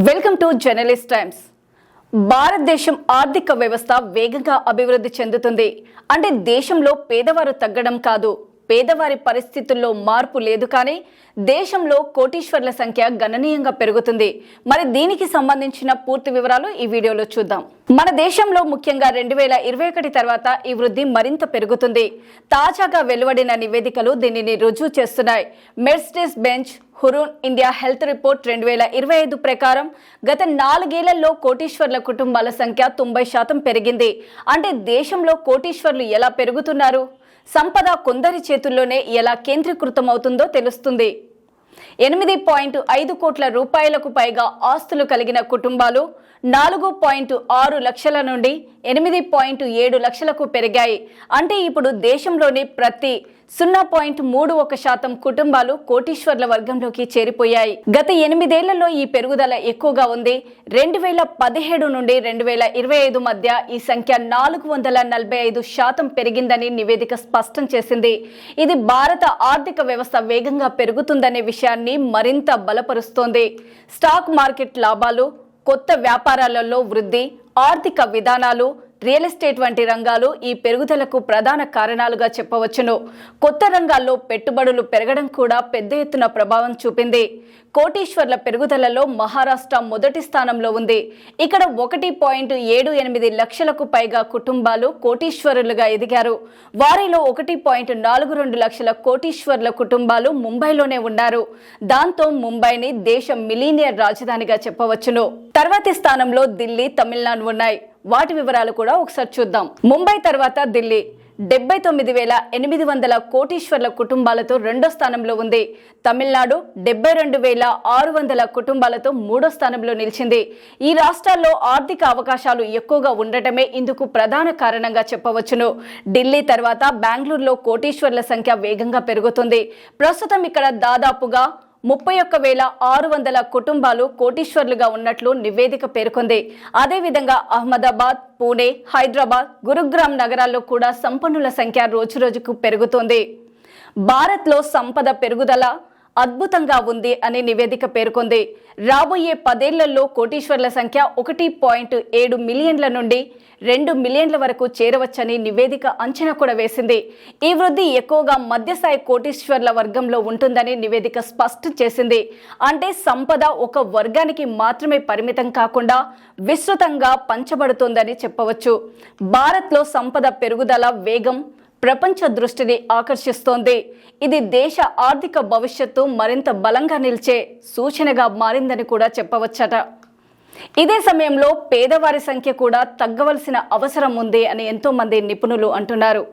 Welcome to journalist times. భారతదేశం ఆర్థిక వ్యవస్థ వేగంగా అభివృద్ధి చెందుతుంది. అంటే దేశంలో పేదవారు తగ్గడం కాదు, పేదవారి పరిస్థితుల్లో మార్పు లేదు, కానీ దేశంలో కోటీశ్వర్ల సంఖ్య గణనీయంగా పెరుగుతుంది. మరి దీనికి సంబంధించిన పూర్తి వివరాలు ఈ వీడియోలో చూద్దాం. మన దేశంలో ముఖ్యంగా 2021 తర్వాత ఈ వృద్ధి మరింత పెరుగుతుంది. తాజాగా వెలువడిన నివేదికలు దీనిని రుజువు చేస్తున్నాయి. Mercedes Benz Hurun India health report 2025 ప్రకారం గత 4 ఏళ్లలో కోటీశ్వర్ల కుటుంబాల సంఖ్య 90% పెరిగింది. అంటే దేశంలో కోటీశ్వర్లు ఎలా పెరుగుతున్నారు, సంపద కొందరి చేతుల్లోనే ఎలా కేంద్రీకృతమవుతుందో తెలుస్తుంది. 8.5 కోట్ల రూపాయలకు పైగా ఆస్తులు కలిగిన కుటుంబాలు 4.6 లక్షల నుండి 8.7 లక్షలకు పెరిగాయి. అంటే ఇప్పుడు దేశంలోని ప్రతి 0.31% కుటుంబాలు కోటీశ్వర్ల వర్గంలోకి చేరిపోయాయి. గత 8 ఏళ్లలో ఈ పెరుగుదల ఎక్కువగా ఉంది. 2017 నుండి 2025 మధ్య ఈ సంఖ్య 445% పెరిగిందని నివేదిక స్పష్టం చేసింది. ఇది భారత ఆర్థిక వ్యవస్థ వేగంగా పెరుగుతుందనే విషయాన్ని మరింత బలపరుస్తోంది. స్టాక్ మార్కెట్ లాభాలు, కొత్త వ్యాపారాలలో వృద్ధి, ఆర్థిక విధానాలు, రియల్ ఎస్టేట్ వంటి రంగాలు ఈ పెరుగుదలకు ప్రధాన కారణాలుగా చెప్పవచ్చును. కొత్త రంగాల్లో పెట్టుబడులు పెరగడం కూడా పెద్ద ఎత్తున ప్రభావం చూపింది. కోటీశ్వర్ల పెరుగుదలలో మహారాష్ట్ర మొదటి స్థానంలో ఉంది. ఇక్కడ 1.78 లక్షలకు పైగా కుటుంబాలు కోటీశ్వరులుగా ఎదిగారు. వారిలో 1.42 లక్షల కోటీశ్వర్ల కుటుంబాలు ముంబైలోనే ఉన్నారు. దాంతో ముంబైని దేశ మిలీనియర్ రాజధానిగా చెప్పవచ్చును. తర్వాతి స్థానంలో ఢిల్లీ, తమిళనాడు ఉన్నాయి. వాటి వివరాలు కూడా ఒకసారి చూద్దాం. ముంబై తర్వాత ఢిల్లీ 79,800 కోటీశ్వర్ల కుటుంబాలతో రెండో స్థానంలో ఉంది. తమిళనాడు 72,600 కుటుంబాలతో మూడో స్థానంలో నిలిచింది. ఈ రాష్ట్రాల్లో ఆర్థిక అవకాశాలు ఎక్కువగా ఉండటమే ఇందుకు ప్రధాన కారణంగా చెప్పవచ్చును. ఢిల్లీ తర్వాత బెంగళూరులో కోటీశ్వర్ల సంఖ్య వేగంగా పెరుగుతుంది. ప్రస్తుతం ఇక్కడ దాదాపుగా 31,600 కుటుంబాలు కోటీశ్వర్లుగా ఉన్నట్లు నివేదిక పేర్కొంది. అదేవిధంగా అహ్మదాబాద్, పూణే, హైదరాబాద్, గురుగ్రామ్ నగరాల్లో కూడా సంపన్నుల సంఖ్య రోజురోజుకు పెరుగుతోంది. భారత్లో సంపద పెరుగుదల అద్భుతంగా ఉంది అని నివేదిక పేర్కొంది. రాబోయే 10 ఏళ్లలో కోటీశ్వర్ల సంఖ్య 1.7 మిలియన్ల నుండి 2 మిలియన్ల వరకు చేరవచ్చని నివేదిక అంచనా కూడా వేసింది. ఈ వృద్ధి ఎక్కువగా మధ్యస్థాయి కోటీశ్వర్ల వర్గంలో ఉంటుందని నివేదిక స్పష్టం చేసింది. అంటే సంపద ఒక వర్గానికి మాత్రమే పరిమితం కాకుండా విస్తృతంగా పంచబడుతోందని చెప్పవచ్చు. భారత్లో సంపద పెరుగుదల వేగం ప్రపంచ దృష్టిని ఆకర్షిస్తోంది. ఇది దేశ ఆర్థిక భవిష్యత్తు మరింత బలంగా నిలిచే సూచనగా మారిందని కూడా చెప్పవచ్చట. ఇదే సమయంలో పేదవారి సంఖ్య కూడా తగ్గవలసిన అవసరం ఉంది అని ఎంతో మంది నిపుణులు అంటున్నారు.